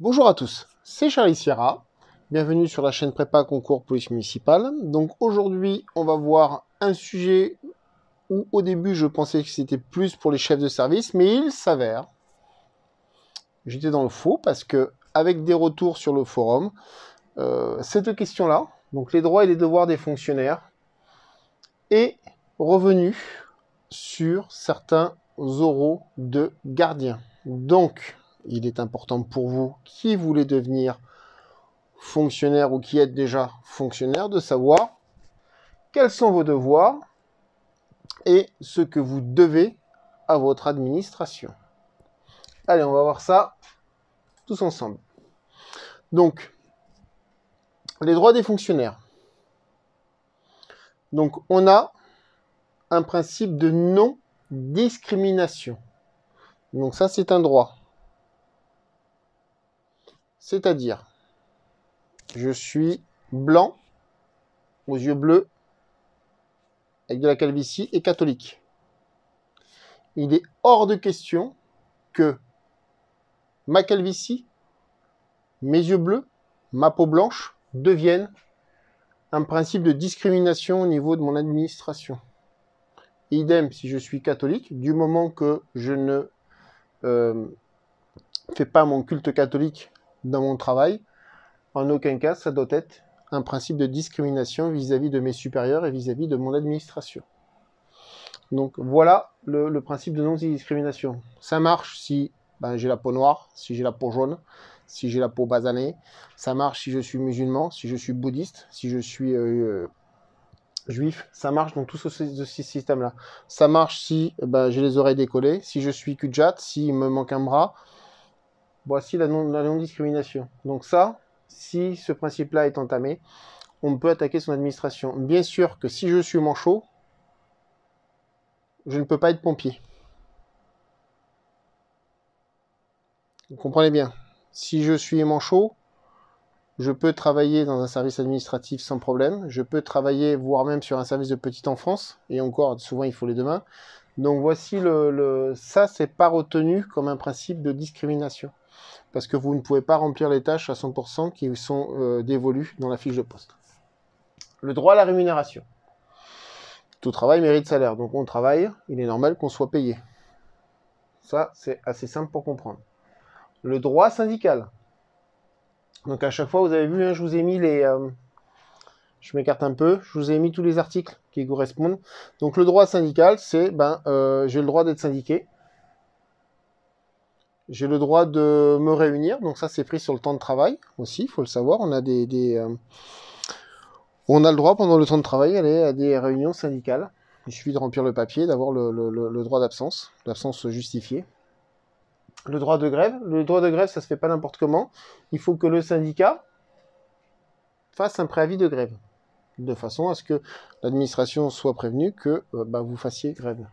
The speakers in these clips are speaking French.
Bonjour à tous, c'est Charlie Sierra. Bienvenue sur la chaîne Prépa Concours Police Municipale. Donc aujourd'hui, on va voir un sujet où au début je pensais que c'était plus pour les chefs de service, mais il s'avère, j'étais dans le faux parce que avec des retours sur le forum, cette question-là, donc les droits et les devoirs des fonctionnaires, est revenue sur certains oraux de gardiens. Donc, il est important pour vous qui voulez devenir fonctionnaire ou qui êtes déjà fonctionnaire de savoir quels sont vos devoirs et ce que vous devez à votre administration. Allez, on va voir ça tous ensemble. Donc, les droits des fonctionnaires. Donc, on a un principe de non-discrimination. Donc ça, c'est un droit. C'est-à-dire, je suis blanc, aux yeux bleus, avec de la calvitie et catholique. Il est hors de question que ma calvitie, mes yeux bleus, ma peau blanche deviennent un principe de discrimination au niveau de mon administration. Idem si je suis catholique, du moment que je ne fais pas mon culte catholique dans mon travail, en aucun cas ça doit être un principe de discrimination vis-à-vis de mes supérieurs et vis-à-vis de mon administration. Donc voilà le principe de non-discrimination. Ça marche si j'ai la peau noire, si j'ai la peau jaune, si j'ai la peau basanée. Ça marche si je suis musulman, si je suis bouddhiste, si je suis juif. Ça marche dans tout ce système-là. Ça marche si j'ai les oreilles décollées, si je suis cul-de-jatte, s'il me manque un bras. Voici la non-discrimination. Donc ça, si ce principe-là est entamé, on peut attaquer son administration. Bien sûr que si je suis manchot, je ne peux pas être pompier. Vous comprenez bien. Si je suis manchot, je peux travailler dans un service administratif sans problème. Je peux travailler, voire même sur un service de petite enfance. Et encore, souvent, il faut les deux mains. Donc voici ça, c'est pas retenu comme un principe de discrimination. Parce que vous ne pouvez pas remplir les tâches à 100% qui sont dévolues dans la fiche de poste. Le droit à la rémunération. Tout travail mérite salaire. Donc on travaille, il est normal qu'on soit payé. Ça, c'est assez simple pour comprendre. Le droit syndical. Donc à chaque fois, vous avez vu, je vous ai mis je m'écarte un peu, je vous ai mis tous les articles qui correspondent. Donc le droit syndical, c'est, j'ai le droit d'être syndiqué. J'ai le droit de me réunir, donc ça c'est pris sur le temps de travail aussi, il faut le savoir. On a on a le droit pendant le temps de travail d'aller à des réunions syndicales. Il suffit de remplir le papier, d'avoir le droit d'absence justifiée. Le droit de grève, ça se fait pas n'importe comment. Il faut que le syndicat fasse un préavis de grève, de façon à ce que l'administration soit prévenue que vous fassiez grève.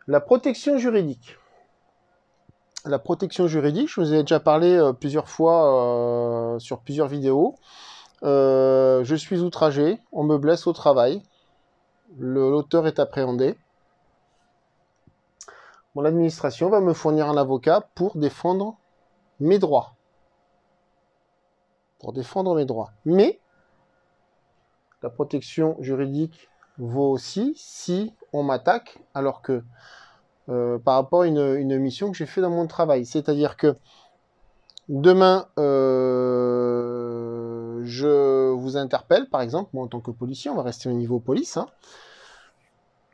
La protection juridique. La protection juridique, je vous ai déjà parlé plusieurs fois sur plusieurs vidéos. Je suis outragé, on me blesse au travail, l'auteur est appréhendé. Mon administration va me fournir un avocat pour défendre mes droits. Mais la protection juridique vaut aussi si on m'attaque alors que par rapport à une mission que j'ai fait dans mon travail. C'est-à-dire que demain, je vous interpelle, par exemple, moi en tant que policier, on va rester au niveau police,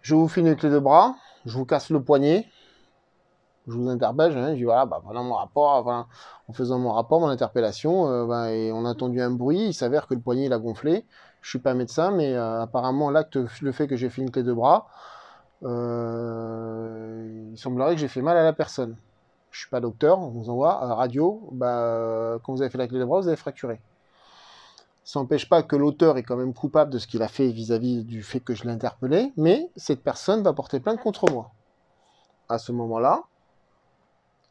je vous file une clé de bras, je vous casse le poignet, je vous interpelle, je dis voilà, voilà mon rapport, voilà, en faisant mon rapport, mon interpellation, et on a entendu un bruit, il s'avère que le poignet il a gonflé, je suis pas médecin, mais apparemment l'acte, le fait que j'ai fait une clé de bras, il semblerait que j'ai fait mal à la personne. Je suis pas docteur, on vous envoie radio, quand vous avez fait la clé de bras, vous avez fracturé. Ça n'empêche pas que l'auteur est quand même coupable de ce qu'il a fait vis-à-vis du fait que je l'ai interpellé, mais cette personne va porter plainte contre moi. À ce moment-là,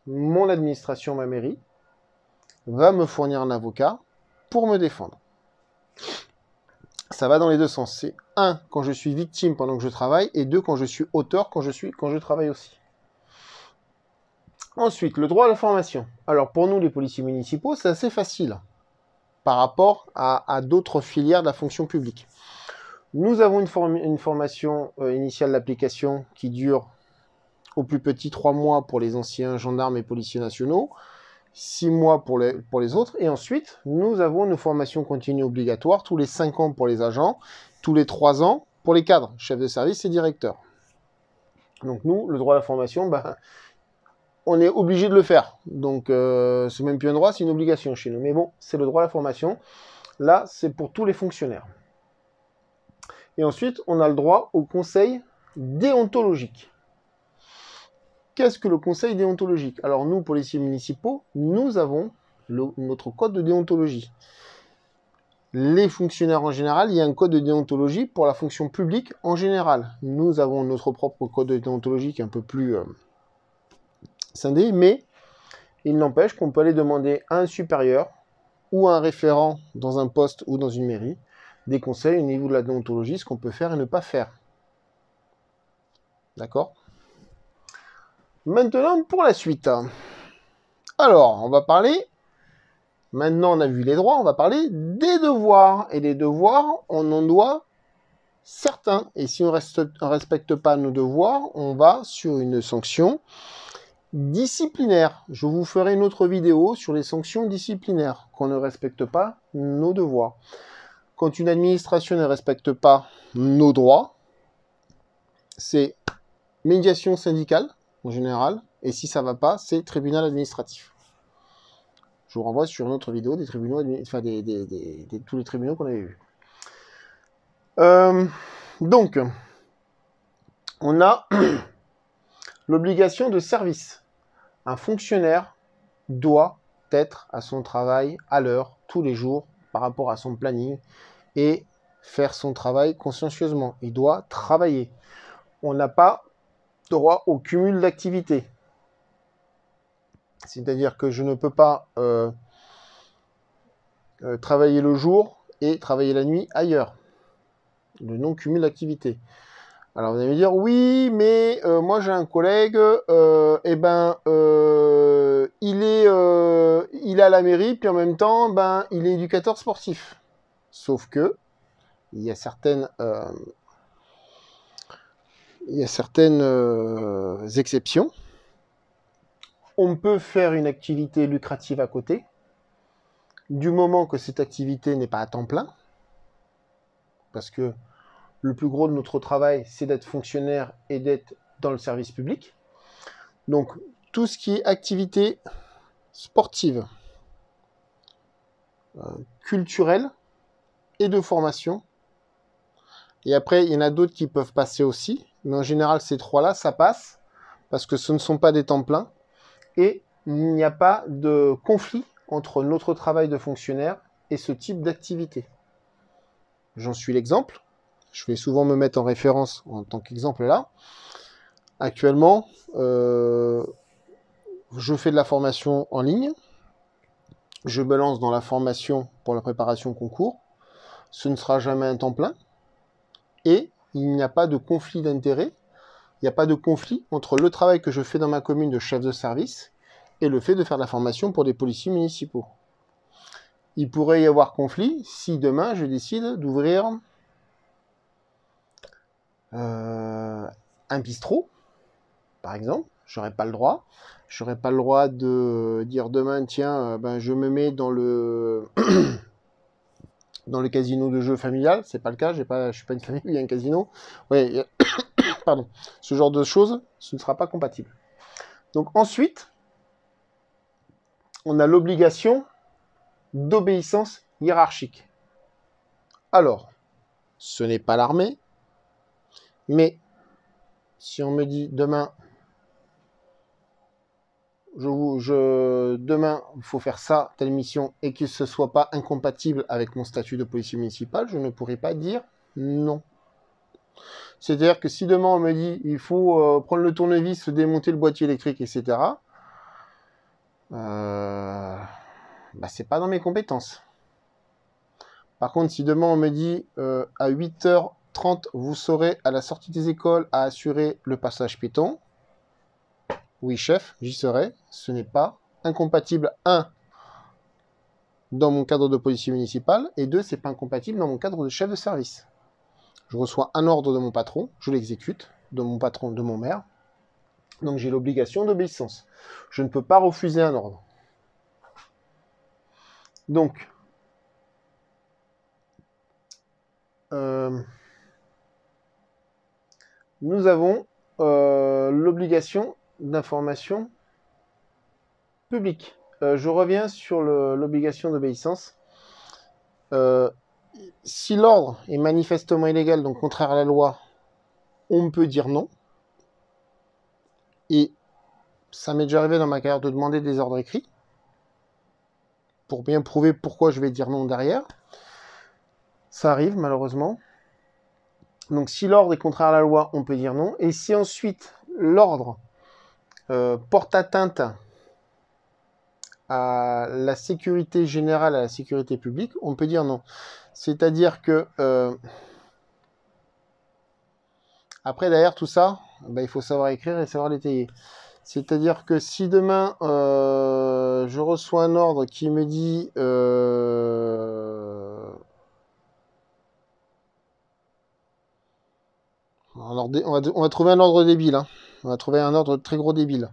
mon administration, ma mairie, va me fournir un avocat pour me défendre. Ça va dans les deux sens. C'est 1, quand je suis victime pendant que je travaille, et 2, quand je suis auteur, quand je travaille aussi. Ensuite, le droit à la formation. Alors pour nous, les policiers municipaux, c'est assez facile par rapport à d'autres filières de la fonction publique. Nous avons une formation initiale d'application qui dure au plus petit 3 mois pour les anciens gendarmes et policiers nationaux, 6 mois pour les autres, et ensuite, nous avons une formation continue obligatoire tous les 5 ans pour les agents, tous les 3 ans pour les cadres, chefs de service et directeurs. Donc nous, le droit à la formation, on est obligé de le faire. Donc c'est même plus un droit, c'est une obligation chez nous. Mais bon, c'est le droit à la formation. Là, c'est pour tous les fonctionnaires. Et ensuite, on a le droit au conseil déontologique. Qu'est-ce que le conseil déontologique? Alors nous, policiers municipaux, nous avons notre code de déontologie. Les fonctionnaires en général, il y a un code de déontologie pour la fonction publique en général. Nous avons notre propre code de déontologie qui est un peu plus scindé, mais il n'empêche qu'on peut aller demander à un supérieur ou à un référent dans un poste ou dans une mairie des conseils au niveau de la déontologie, ce qu'on peut faire et ne pas faire. D'accord? Maintenant, pour la suite. Alors, on va parler, maintenant on a vu les droits, on va parler des devoirs. Et les devoirs, on en doit certains. Et si on ne respecte pas nos devoirs, on va sur une sanction disciplinaire. Je vous ferai une autre vidéo sur les sanctions disciplinaires, qu'on ne respecte pas nos devoirs. Quand une administration ne respecte pas nos droits, c'est médiation syndicale, en général, et si ça ne va pas, c'est tribunal administratif. Je vous renvoie sur une autre vidéo des tribunaux, enfin tous les tribunaux qu'on avait vus. Donc, on a l'obligation de service. Un fonctionnaire doit être à son travail à l'heure, tous les jours, par rapport à son planning, et faire son travail consciencieusement. Il doit travailler. On n'a pas droit au cumul d'activités. C'est-à-dire que je ne peux pas travailler le jour et travailler la nuit ailleurs. Le non-cumul d'activités. Alors vous allez me dire, oui, mais moi j'ai un collègue, il est à la mairie, puis en même temps, il est éducateur sportif. Sauf que, il y a certaines exceptions. On peut faire une activité lucrative à côté, du moment que cette activité n'est pas à temps plein, parce que le plus gros de notre travail, c'est d'être fonctionnaire et d'être dans le service public. Donc, tout ce qui est activité sportive, culturelle et de formation. Et après, il y en a d'autres qui peuvent passer aussi. Mais en général, ces trois-là, ça passe parce que ce ne sont pas des temps pleins. Et il n'y a pas de conflit entre notre travail de fonctionnaire et ce type d'activité. J'en suis l'exemple. Je vais souvent me mettre en référence en tant qu'exemple là. Actuellement, je fais de la formation en ligne. Je me lance dans la formation pour la préparation concours. Ce ne sera jamais un temps plein. Et il n'y a pas de conflit d'intérêt. Il n'y a pas de conflit entre le travail que je fais dans ma commune de chef de service et le fait de faire de la formation pour des policiers municipaux. Il pourrait y avoir conflit si demain je décide d'ouvrir un bistrot, par exemple. J'aurais pas le droit. J'aurais pas le droit de dire demain, tiens, je me mets dans le dans le casino de jeu familial. C'est pas le cas. Je suis pas une famille où il y a un casino. Ouais, pardon. Ce genre de choses, ce ne sera pas compatible. Donc ensuite, on a l'obligation d'obéissance hiérarchique. Alors, ce n'est pas l'armée, mais si on me dit demain, demain, il faut faire ça, telle mission, et que ce ne soit pas incompatible avec mon statut de policier municipal, je ne pourrai pas dire non. C'est-à-dire que si demain on me dit il faut prendre le tournevis, démonter le boîtier électrique, etc., c'est pas dans mes compétences. Par contre, si demain on me dit à 8h30, vous serez à la sortie des écoles à assurer le passage piéton, Oui, chef, j'y serai. Ce n'est pas incompatible, un, dans mon cadre de policier municipal, et deux, c'est pas incompatible dans mon cadre de chef de service. Je reçois un ordre de mon patron, je l'exécute, de mon patron, de mon maire, donc j'ai l'obligation d'obéissance. Je ne peux pas refuser un ordre. Donc, nous avons l'obligation d'information publique. Je reviens sur l'obligation d'obéissance. Si l'ordre est manifestement illégal, donc contraire à la loi, on peut dire non. Et ça m'est déjà arrivé dans ma carrière de demander des ordres écrits pour bien prouver pourquoi je vais dire non derrière. Ça arrive malheureusement. Donc si l'ordre est contraire à la loi, on peut dire non. Et si ensuite l'ordre porte atteinte à la sécurité générale, à la sécurité publique, on peut dire non. C'est-à-dire que après derrière tout ça, il faut savoir écrire et savoir l'étayer. C'est-à-dire que si demain je reçois un ordre qui me dit on va trouver un ordre débile, hein. On va trouver un ordre très gros débile.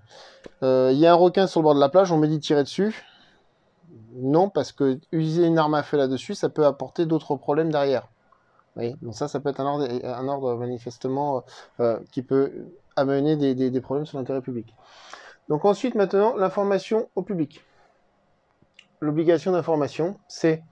Il y a un requin sur le bord de la plage, on me dit de tirer dessus. Non, parce que utiliser une arme à feu là-dessus, ça peut apporter d'autres problèmes derrière. Oui, donc ça peut être un ordre manifestement qui peut amener des problèmes sur l'intérêt public. Donc ensuite, maintenant, l'information au public. L'obligation d'information, c'est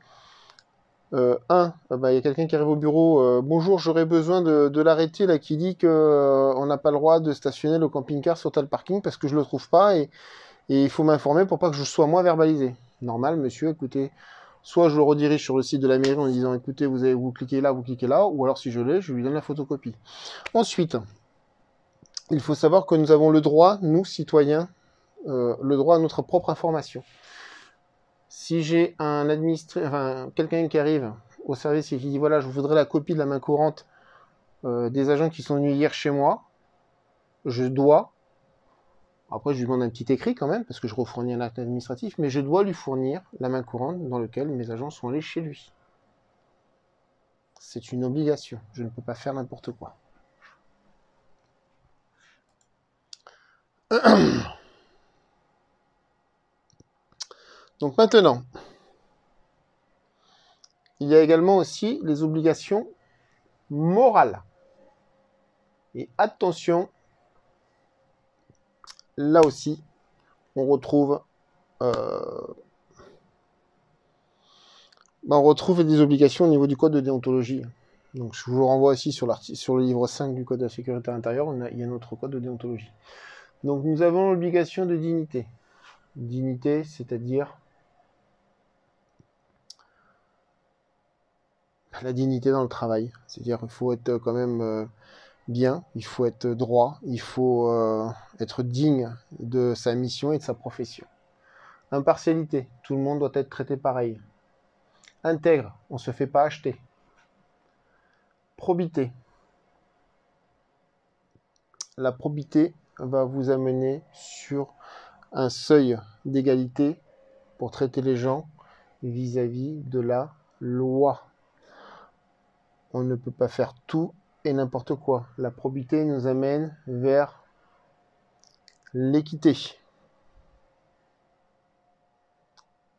il y a quelqu'un qui arrive au bureau. Bonjour, j'aurais besoin de l'arrêté là qui dit qu'on n'a pas le droit de stationner le camping-car sur tel parking parce que je le trouve pas et il faut m'informer pour pas que je sois moi verbalisé. Normal, monsieur, écoutez, soit je le redirige sur le site de la mairie en disant écoutez, vous cliquez là, ou alors si je l'ai, je lui donne la photocopie. Ensuite, il faut savoir que nous avons le droit, nous, citoyens, le droit à notre propre information. Si j'ai quelqu'un qui arrive au service et qui dit voilà, je voudrais la copie de la main courante des agents qui sont venus hier chez moi, je dois, après je lui demande un petit écrit quand même, parce que je refournis un acte administratif, mais je dois lui fournir la main courante dans laquelle mes agents sont allés chez lui. C'est une obligation, je ne peux pas faire n'importe quoi. Donc maintenant, il y a également aussi les obligations morales. Et attention, là aussi, on retrouve des obligations au niveau du code de déontologie. Donc je vous renvoie aussi sur le livre 5 du code de la sécurité intérieure, il y a notre code de déontologie. Donc nous avons l'obligation de dignité. Dignité, c'est-à-dire la dignité dans le travail. C'est-à-dire qu'il faut être quand même bien, il faut être droit, il faut être digne de sa mission et de sa profession. Impartialité, tout le monde doit être traité pareil. Intègre, on ne se fait pas acheter. Probité. La probité va vous amener sur un seuil d'égalité pour traiter les gens vis-à-vis de la loi. On ne peut pas faire tout et n'importe quoi. La probité nous amène vers l'équité.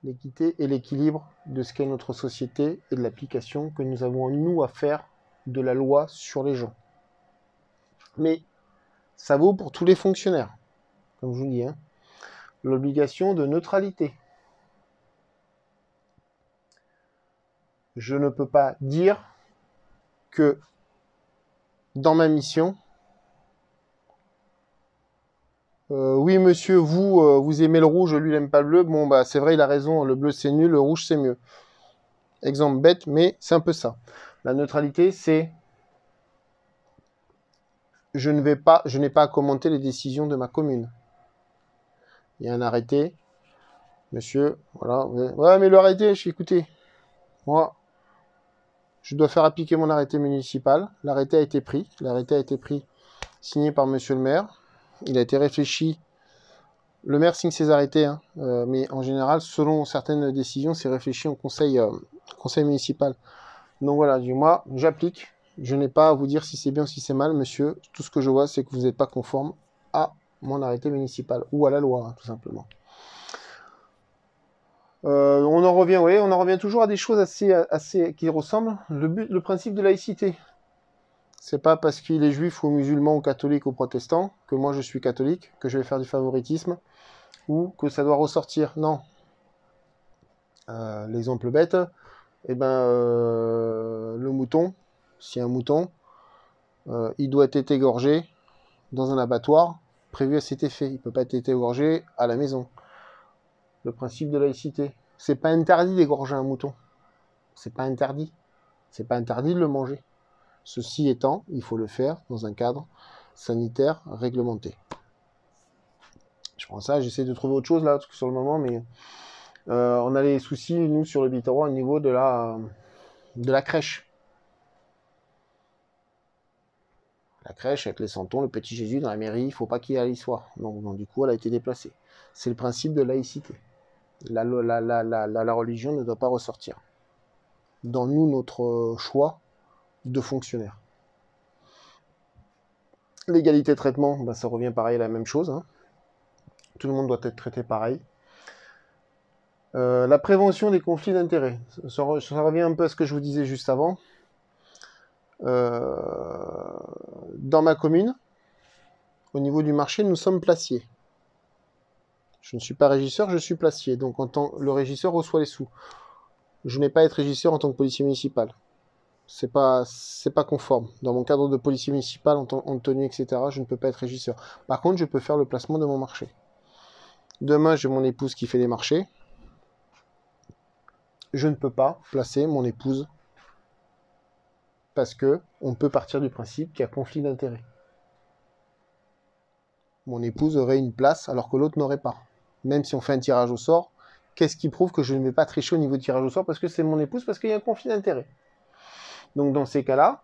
L'équité et l'équilibre de ce qu'est notre société et de l'application que nous avons nous à faire de la loi sur les gens. Mais ça vaut pour tous les fonctionnaires, comme je vous dis, hein. L'obligation de neutralité. Je ne peux pas dire que dans ma mission, oui monsieur, vous aimez le rouge, lui il n'aime pas le bleu, bon bah c'est vrai, il a raison, le bleu c'est nul, le rouge c'est mieux. Exemple bête, mais c'est un peu ça. La neutralité, c'est je n'ai pas à commenter les décisions de ma commune. Il y a un arrêté, monsieur, voilà. Ouais, mais l'arrêté, écoutez, moi, je dois faire appliquer mon arrêté municipal. L'arrêté a été pris, signé par monsieur le maire. Il a été réfléchi Le maire signe ses arrêtés, hein, mais en général, selon certaines décisions, c'est réfléchi en conseil municipal. Donc voilà, moi, j'applique. Je n'ai pas à vous dire si c'est bien ou si c'est mal, monsieur. Tout ce que je vois, c'est que vous n'êtes pas conforme à mon arrêté municipal ou à la loi, hein, tout simplement. On en revient toujours à des choses assez qui ressemblent. Le principe de laïcité. C'est pas parce qu'il est juif ou musulman ou catholique ou protestant que moi je suis catholique que je vais faire du favoritisme ou que ça doit ressortir. Non. L'exemple bête, le mouton, si un mouton, il doit être égorgé dans un abattoir prévu à cet effet. Il ne peut pas être égorgé à la maison. Le principe de laïcité. C'est pas interdit d'égorger un mouton. C'est pas interdit. C'est pas interdit de le manger. Ceci étant, il faut le faire dans un cadre sanitaire réglementé. Je prends ça, j'essaie de trouver autre chose là sur le moment, mais on a les soucis, nous, sur le Biterrois, au niveau de la crèche. La crèche avec les santons, le petit Jésus dans la mairie, il ne faut pas qu'il y ait l'histoire. Donc, du coup, elle a été déplacée. C'est le principe de laïcité. La religion ne doit pas ressortir. Dans nous, notre choix de fonctionnaire. L'égalité de traitement, ça revient pareil à la même chose. Hein. Tout le monde doit être traité pareil. La prévention des conflits d'intérêts. Ça revient un peu à ce que je vous disais juste avant. Dans ma commune, au niveau du marché, nous sommes placiers. Je ne suis pas régisseur, je suis placier. Donc, le régisseur reçoit les sous. Je n'ai pas à être régisseur en tant que policier municipal. C'est pas conforme. Dans mon cadre de policier municipal, en tenue, etc., je ne peux pas être régisseur. Par contre, je peux faire le placement de mon marché. Demain, j'ai mon épouse qui fait les marchés. Je ne peux pas placer mon épouse parce que on peut partir du principe qu'il y a conflit d'intérêts. Mon épouse aurait une place alors que l'autre n'aurait pas. Même si on fait un tirage au sort, qu'est-ce qui prouve que je ne vais pas tricher au niveau du tirage au sort parce que c'est mon épouse, parce qu'il y a un conflit d'intérêts. Donc dans ces cas-là,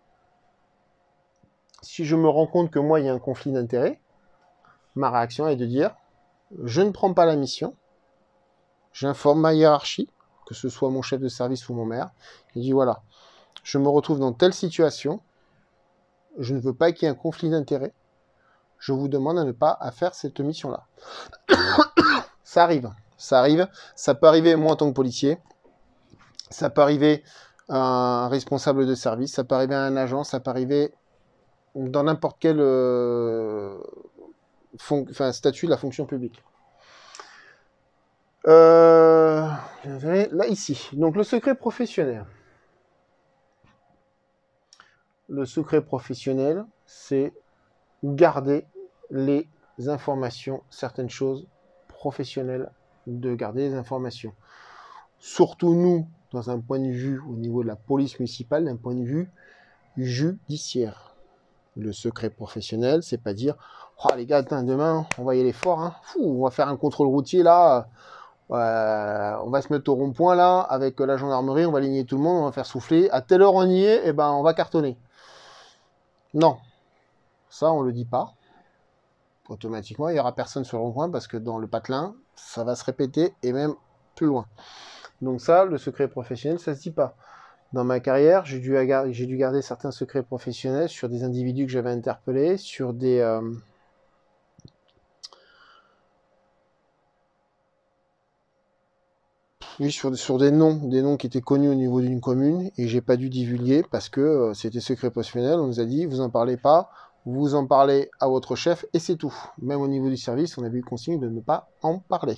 si je me rends compte que moi il y a un conflit d'intérêts, ma réaction est de dire je ne prends pas la mission, j'informe ma hiérarchie, que ce soit mon chef de service ou mon maire, et je dis voilà, je me retrouve dans telle situation, je ne veux pas qu'il y ait un conflit d'intérêts, je vous demande à ne pas faire cette mission-là. Ça arrive, ça peut arriver moi en tant que policier, ça peut arriver à un responsable de service, ça peut arriver à un agent, ça peut arriver dans n'importe quel statut de la fonction publique. Là, ici. Donc, le secret professionnel. Le secret professionnel, c'est garder les informations, certaines choses professionnelles, de garder les informations. Surtout nous, dans un point de vue au niveau de la police municipale, d'un point de vue judiciaire. Le secret professionnel, c'est pas dire oh les gars, demain, on va y aller fort, hein. On va faire un contrôle routier là, on va se mettre au rond-point là, avec la gendarmerie, on va aligner tout le monde, on va faire souffler, à telle heure on y est, et on va cartonner. Non, ça on le dit pas. Automatiquement, il y aura personne sur le rond-point parce que dans le patelin, ça va se répéter et même plus loin. Donc ça, le secret professionnel, ça se dit pas. Dans ma carrière, j'ai dû garder certains secrets professionnels sur des individus que j'avais interpellés, sur des sur des noms qui étaient connus au niveau d'une commune, et j'ai pas dû divulguer parce que c'était secret professionnel. On nous a dit, vous en parlez pas, vous en parlez à votre chef, et c'est tout. Même au niveau du service, on avait eu consigne de ne pas en parler.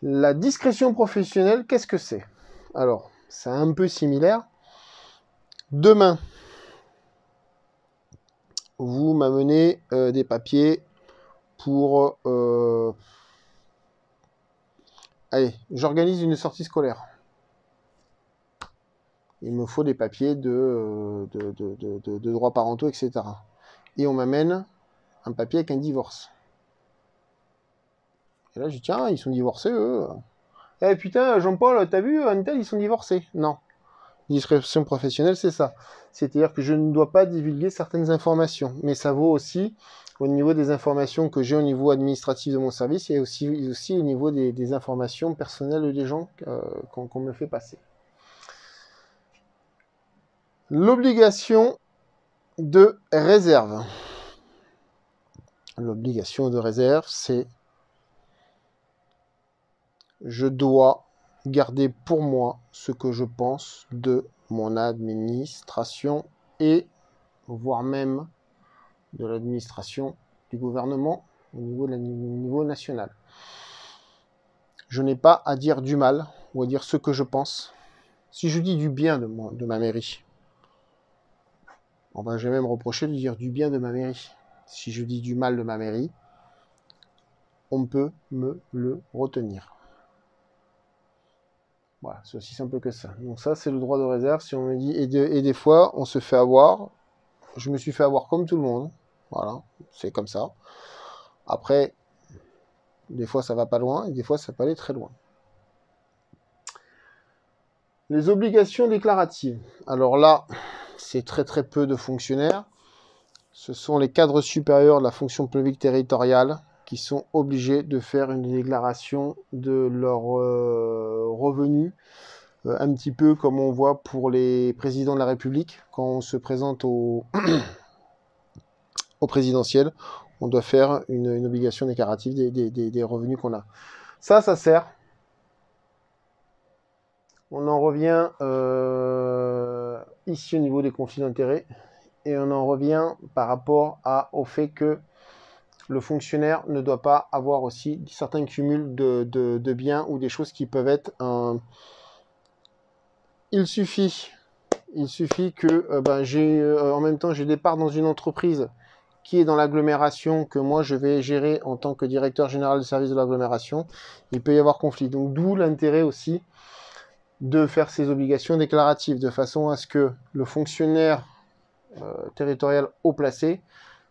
La discrétion professionnelle, qu'est-ce que c'est? Alors, c'est un peu similaire. Demain, vous m'amenez des papiers pour... Allez, j'organise une sortie scolaire. Il me faut des papiers de droits parentaux, etc. Et on m'amène un papier avec un divorce. Et là, je dis, tiens, ils sont divorcés, eux. Eh putain, Jean-Paul, t'as vu, un tel, ils sont divorcés. Non. Discrétion professionnelle, c'est ça. C'est-à-dire que je ne dois pas divulguer certaines informations. Mais ça vaut aussi au niveau des informations que j'ai au niveau administratif de mon service et aussi au niveau des informations personnelles des gens qu'on me fait passer. L'obligation de réserve. L'obligation de réserve, c'est je dois garder pour moi ce que je pense de mon administration et voire même de l'administration du gouvernement au niveau national. Je n'ai pas à dire du mal ou à dire ce que je pense. Si je dis du bien de ma mairie, je vais même reprocher de dire du bien de ma mairie. Si je dis du mal de ma mairie, on peut me le retenir. Voilà, c'est aussi simple que ça. Donc ça, c'est le droit de réserve. Si on me dit, et des fois, on se fait avoir. Je me suis fait avoir comme tout le monde. Voilà, c'est comme ça. Après, des fois, ça va pas loin, et des fois, ça peut aller très loin. Les obligations déclaratives. Alors là, c'est très très peu de fonctionnaires. Ce sont les cadres supérieurs de la fonction publique territoriale qui sont obligés de faire une déclaration de leurs revenus, un petit peu comme on voit pour les présidents de la République. Quand on se présente au présidentiel, on doit faire une obligation déclarative des revenus qu'on a. Ça sert. On en revient ici au niveau des conflits d'intérêts et on en revient par rapport au fait que le fonctionnaire ne doit pas avoir aussi certains cumuls de biens ou des choses qui peuvent être Il suffit que en même temps j'ai des parts dans une entreprise qui est dans l'agglomération que moi je vais gérer en tant que directeur général de service de l'agglomération. Il peut y avoir conflit. Donc d'où l'intérêt aussi de faire ces obligations déclaratives de façon à ce que le fonctionnaire territorial haut placé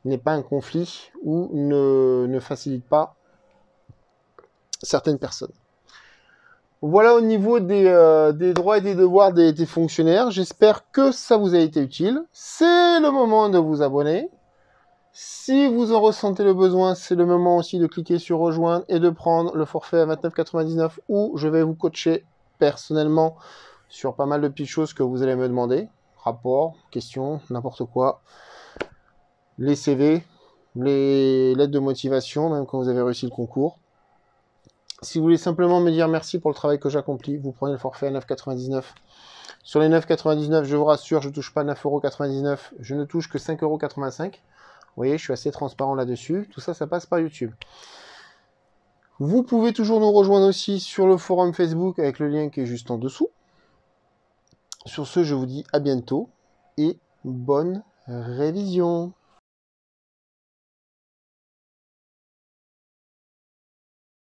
n'ait pas un conflit ou ne facilite pas certaines personnes. Voilà au niveau des droits et des devoirs des fonctionnaires. J'espère que ça vous a été utile. C'est le moment de vous abonner. Si vous en ressentez le besoin, c'est le moment aussi de cliquer sur rejoindre et de prendre le forfait à 29,99 où je vais vous coacher personnellement sur pas mal de petites choses que vous allez me demander. Rapports, questions, n'importe quoi. Les CV, les lettres de motivation, même quand vous avez réussi le concours. Si vous voulez simplement me dire merci pour le travail que j'accomplis, vous prenez le forfait à 9,99 €. Sur les 9,99 €, je vous rassure, je ne touche pas 9,99 €, je ne touche que 5,85 €. Vous voyez, je suis assez transparent là-dessus. Tout ça, ça passe par YouTube. Vous pouvez toujours nous rejoindre aussi sur le forum Facebook avec le lien qui est juste en dessous. Sur ce, je vous dis à bientôt et bonne révision.